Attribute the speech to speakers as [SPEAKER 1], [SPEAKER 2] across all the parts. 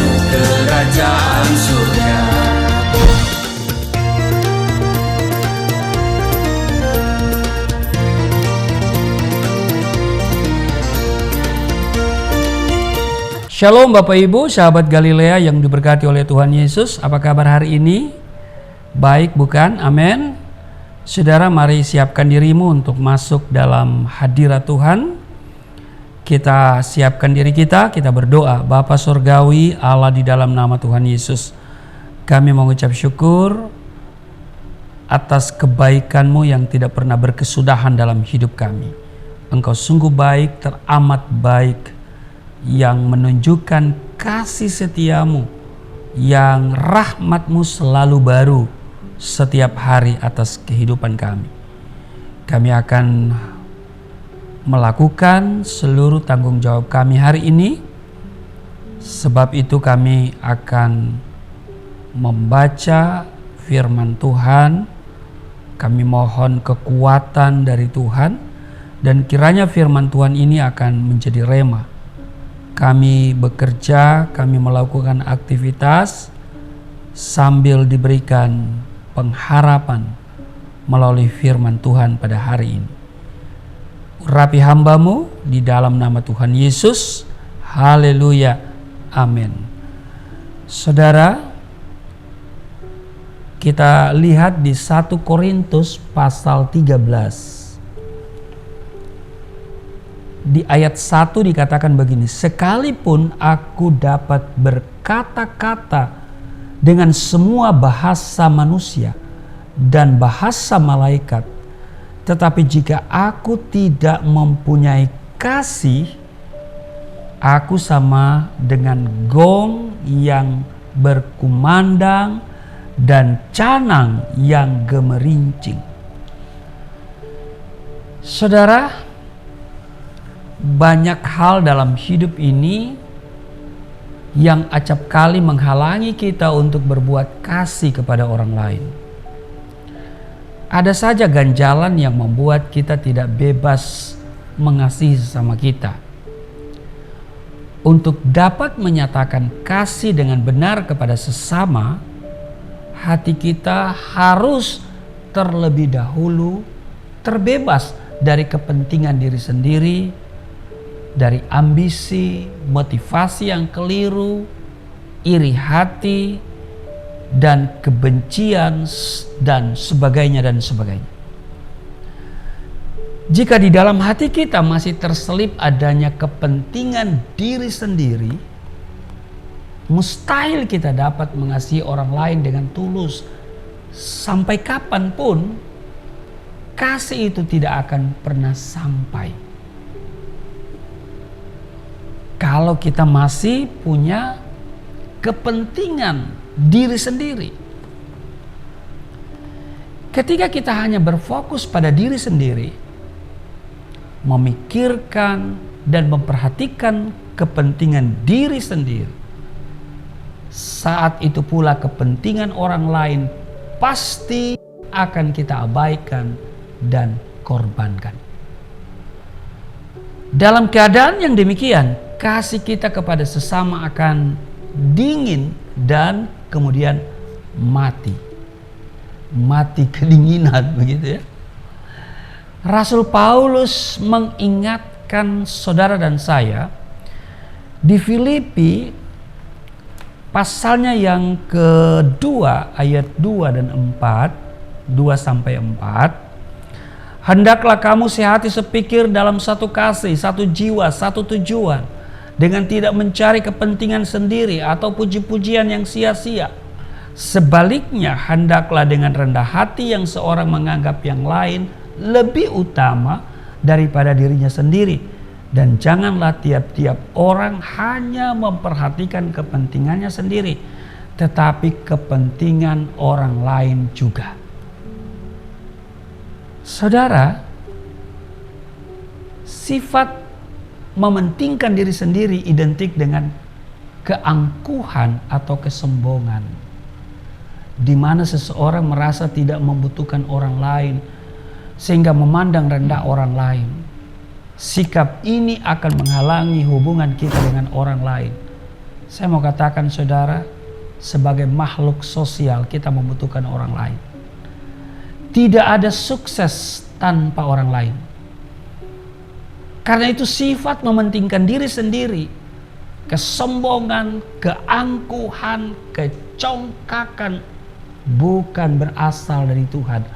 [SPEAKER 1] masuk kerajaan surga.
[SPEAKER 2] Shalom Bapak Ibu, sahabat Galilea yang diberkati oleh Tuhan Yesus. Apa kabar hari ini? Baik bukan? Amin. Saudara, mari siapkan dirimu untuk masuk dalam hadirat Tuhan. Kita siapkan diri kita berdoa. Bapa Surgawi, Allah, di dalam nama Tuhan Yesus, kami mengucap syukur atas kebaikan-Mu yang tidak pernah berkesudahan dalam hidup kami. Engkau sungguh baik, teramat baik, yang menunjukkan kasih setia-Mu, yang rahmat-Mu selalu baru setiap hari atas kehidupan kami. Kami akan melakukan seluruh tanggung jawab kami hari ini. Sebab itu kami akan membaca firman Tuhan. Kami mohon kekuatan dari Tuhan, dan kiranya firman Tuhan ini akan menjadi rema. Kami bekerja, kami melakukan aktivitas sambil diberikan pengharapan melalui firman Tuhan pada hari ini. Urapi hamba-Mu di dalam nama Tuhan Yesus. Haleluya. Amin. Saudara, kita lihat di 1 Korintus pasal 13. Di ayat 1 dikatakan begini, sekalipun aku dapat berkata-kata dengan semua bahasa manusia dan bahasa malaikat, tetapi jika aku tidak mempunyai kasih, aku sama dengan gong yang berkumandang dan canang yang gemerincing. Saudara, banyak hal dalam hidup ini yang acap kali menghalangi kita untuk berbuat kasih kepada orang lain. Ada saja ganjalan yang membuat kita tidak bebas mengasihi sesama kita. Untuk dapat menyatakan kasih dengan benar kepada sesama, hati kita harus terlebih dahulu terbebas dari kepentingan diri sendiri, dari ambisi, motivasi yang keliru, iri hati, dan kebencian, dan sebagainya. Jika di dalam hati kita masih terselip adanya kepentingan diri sendiri, mustahil kita dapat mengasihi orang lain dengan tulus. Sampai kapanpun, kasih itu tidak akan pernah sampai kalau kita masih punya kepentingan diri sendiri. Ketika kita hanya berfokus pada diri sendiri, memikirkan dan memperhatikan kepentingan diri sendiri, saat itu pula kepentingan orang lain pasti akan kita abaikan dan korbankan. Dalam keadaan yang demikian, kasih kita kepada sesama akan dingin dan kemudian mati kedinginan, begitu ya. Rasul Paulus mengingatkan saudara dan saya di Filipi pasalnya yang kedua ayat 2 dan 4, 2-4. Hendaklah kamu sehati sepikir dalam satu kasih, satu jiwa, satu tujuan, dengan tidak mencari kepentingan sendiri atau puji-pujian yang sia-sia. Sebaliknya, hendaklah dengan rendah hati yang seorang menganggap yang lain lebih utama daripada dirinya sendiri. Dan janganlah tiap-tiap orang hanya memperhatikan kepentingannya sendiri, tetapi kepentingan orang lain juga. Saudara, sifat mementingkan diri sendiri identik dengan keangkuhan atau kesombongan, di mana seseorang merasa tidak membutuhkan orang lain sehingga memandang rendah orang lain. Sikap ini akan menghalangi hubungan kita dengan orang lain. Saya mau katakan saudara, sebagai makhluk sosial kita membutuhkan orang lain. Tidak ada sukses tanpa orang lain. Karena itu sifat mementingkan diri sendiri, kesombongan, keangkuhan, kecongkakan bukan berasal dari Tuhan,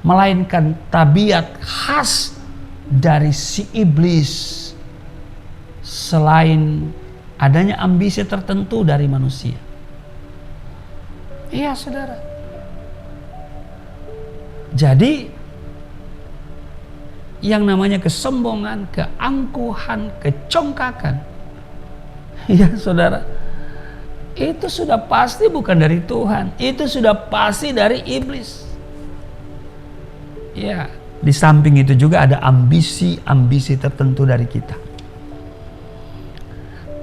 [SPEAKER 2] melainkan tabiat khas dari si iblis, selain adanya ambisi tertentu dari manusia. Iya saudara. Jadi yang namanya kesombongan, keangkuhan, kecongkakan, ya saudara, itu sudah pasti bukan dari Tuhan. Itu sudah pasti dari iblis. Ya, di samping itu juga ada ambisi-ambisi tertentu dari kita.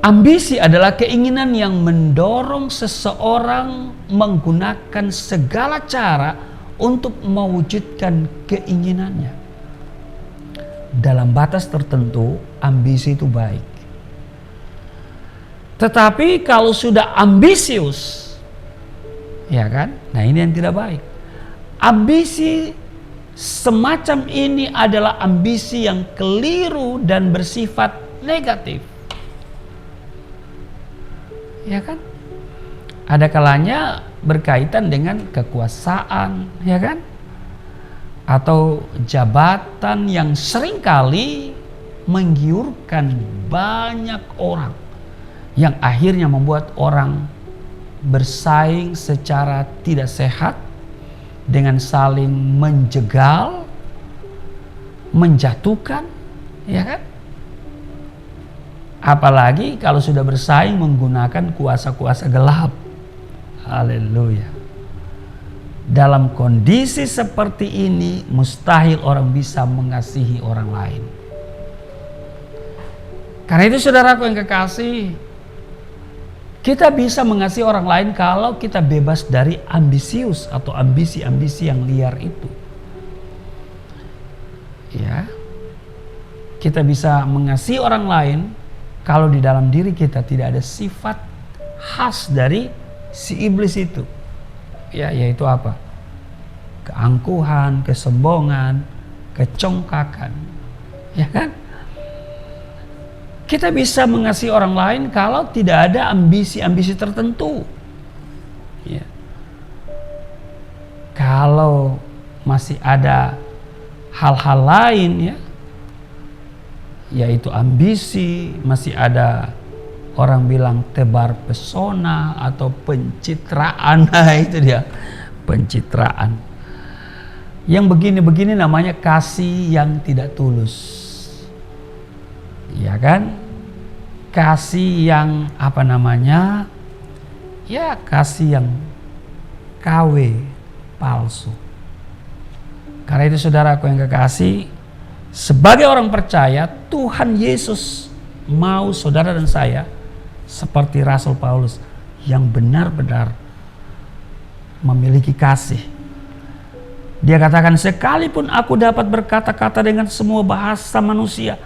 [SPEAKER 2] Ambisi adalah keinginan yang mendorong seseorang menggunakan segala cara untuk mewujudkan keinginannya. Dalam batas tertentu, ambisi itu baik. Tetapi kalau sudah ambisius, ya kan? Nah, ini yang tidak baik. Ambisi semacam ini adalah ambisi yang keliru dan bersifat negatif. Ya kan? Ada kalanya berkaitan dengan kekuasaan, ya kan? Atau jabatan yang seringkali menggiurkan banyak orang, yang akhirnya membuat orang bersaing secara tidak sehat dengan saling menjegal, menjatuhkan, ya kan? Apalagi kalau sudah bersaing menggunakan kuasa-kuasa gelap. Haleluya. Dalam kondisi seperti ini mustahil orang bisa mengasihi orang lain. Karena itu saudaraku yang kekasih, kita bisa mengasihi orang lain kalau kita bebas dari ambisius atau ambisi-ambisi yang liar itu. Ya. Kita bisa mengasihi orang lain kalau di dalam diri kita tidak ada sifat khas dari si iblis itu. Ya, yaitu apa? Keangkuhan, kesombongan, kecongkakan. Ya kan? Kita bisa mengasihi orang lain kalau tidak ada ambisi-ambisi tertentu. Ya. Kalau masih ada hal-hal lain, ya, yaitu ambisi, masih ada orang bilang tebar pesona atau pencitraan. Nah, itu dia, pencitraan. Yang begini-begini namanya kasih yang tidak tulus. Ya kan? Kasih yang apa namanya? Ya, kasih yang KW palsu. Karena itu saudaraku yang kekasih, sebagai orang percaya, Tuhan Yesus mau saudara dan saya seperti Rasul Paulus yang benar-benar memiliki kasih. Dia katakan, sekalipun aku dapat berkata-kata dengan semua bahasa manusia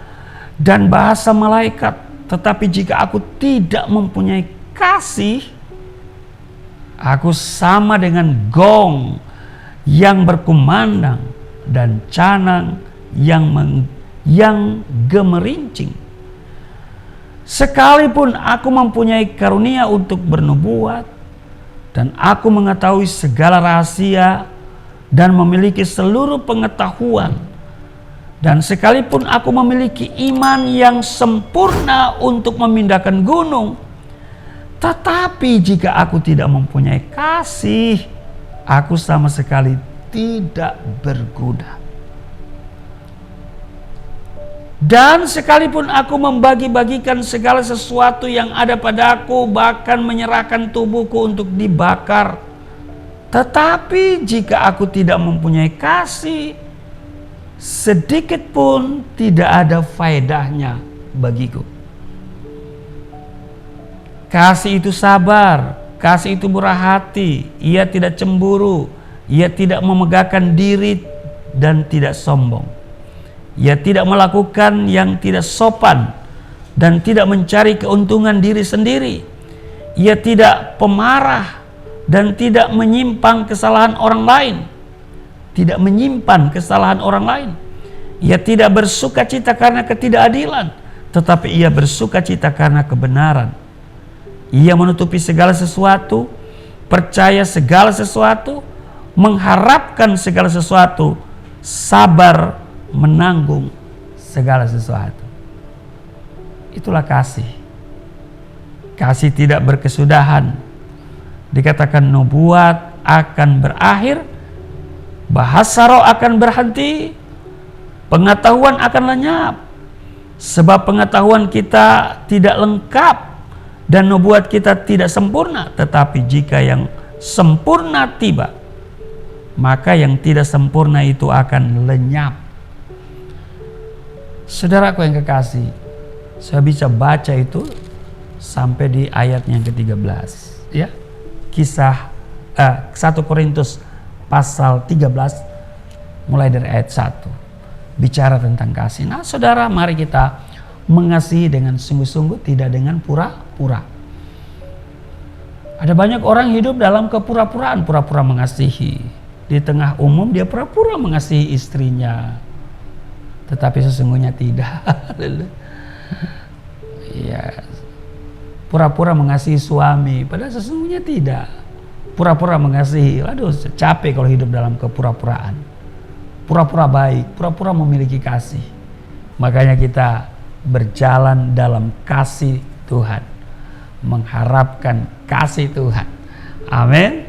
[SPEAKER 2] dan bahasa malaikat, tetapi jika aku tidak mempunyai kasih, aku sama dengan gong yang berkumandang dan canang yang gemerincing. Sekalipun aku mempunyai karunia untuk bernubuat dan aku mengetahui segala rahasia dan memiliki seluruh pengetahuan, dan sekalipun aku memiliki iman yang sempurna untuk memindahkan gunung, tetapi jika aku tidak mempunyai kasih, aku sama sekali tidak berguna. Dan sekalipun aku membagi-bagikan segala sesuatu yang ada padaku, bahkan menyerahkan tubuhku untuk dibakar, tetapi jika aku tidak mempunyai kasih, sedikit pun tidak ada faedahnya bagiku. Kasih itu sabar, kasih itu murah hati, ia tidak cemburu, ia tidak memegahkan diri dan tidak sombong. Ia tidak melakukan yang tidak sopan dan tidak mencari keuntungan diri sendiri. Ia tidak pemarah dan tidak menyimpan kesalahan orang lain. Tidak menyimpan kesalahan orang lain. Ia tidak bersuka cita karena ketidakadilan, tetapi ia bersuka cita karena kebenaran. Ia menutupi segala sesuatu, percaya segala sesuatu, mengharapkan segala sesuatu, sabar menanggung segala sesuatu. Itulah kasih. Kasih tidak berkesudahan. Dikatakan nubuat akan berakhir, bahasa roh akan berhenti, pengetahuan akan lenyap. Sebab pengetahuan kita tidak lengkap dan nubuat kita tidak sempurna. Tetapi jika yang sempurna tiba, maka yang tidak sempurna itu akan lenyap. Saudaraku yang kekasih, saya bisa baca itu sampai di ayat yang ke-13, ya. Kisah 1 Korintus pasal 13 mulai dari ayat 1 bicara tentang kasih. Nah, saudara, mari kita mengasihi dengan sungguh-sungguh, tidak dengan pura-pura. Ada banyak orang hidup dalam kepura-puraan, pura-pura mengasihi. Di tengah umum dia pura-pura mengasihi istrinya, tetapi sesungguhnya tidak. Ya, pura-pura mengasihi suami, padahal sesungguhnya tidak. Pura-pura mengasihi, aduh capek kalau hidup dalam kepura-puraan. Pura-pura baik, pura-pura memiliki kasih. Makanya kita berjalan dalam kasih Tuhan, mengharapkan kasih Tuhan. Amin.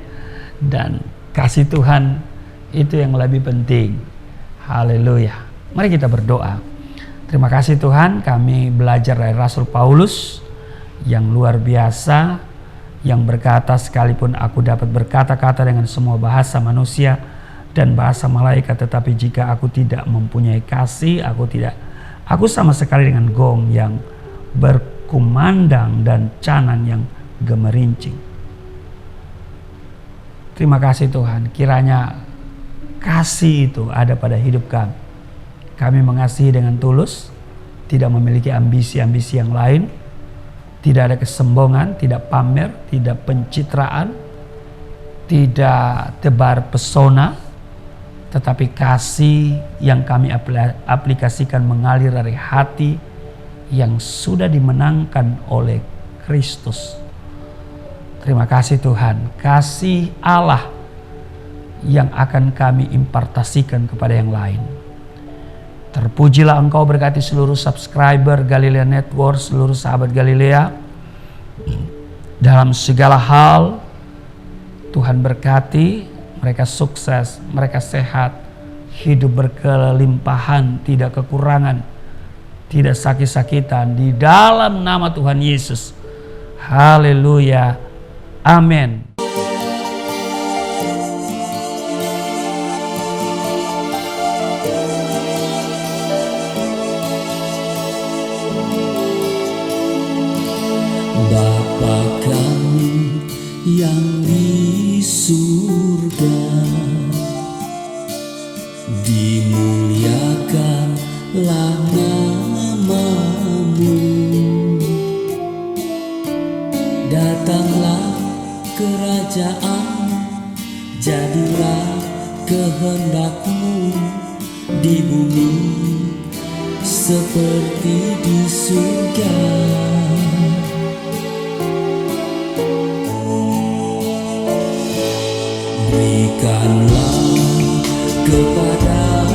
[SPEAKER 2] Dan kasih Tuhan itu yang lebih penting. Haleluya. Mari kita berdoa. Terima kasih Tuhan, kami belajar dari Rasul Paulus yang luar biasa, yang berkata, sekalipun aku dapat berkata-kata dengan semua bahasa manusia dan bahasa malaikat, tetapi jika aku tidak mempunyai kasih, aku sama sekali dengan gong yang berkumandang dan canang yang gemerincing. Terima kasih Tuhan, kiranya kasih itu ada pada hidup kami. Kami mengasihi dengan tulus, tidak memiliki ambisi-ambisi yang lain, tidak ada kesombongan, tidak pamer, tidak pencitraan, tidak tebar pesona, tetapi kasih yang kami aplikasikan mengalir dari hati yang sudah dimenangkan oleh Kristus. Terima kasih Tuhan, kasih Allah yang akan kami impartasikan kepada yang lain. Terpujilah Engkau, berkati seluruh subscriber Galilea Network, seluruh sahabat Galilea. Dalam segala hal, Tuhan berkati, mereka sukses, mereka sehat, hidup berkelimpahan, tidak kekurangan, tidak sakit-sakitan. Di dalam nama Tuhan Yesus. Haleluya. Amin.
[SPEAKER 1] Bapa kami yang di surga, dimuliakanlah nama-Mu. Datanglah kerajaan, jadilah kehendak-Mu di bumi seperti di surga. Berikanlah kepada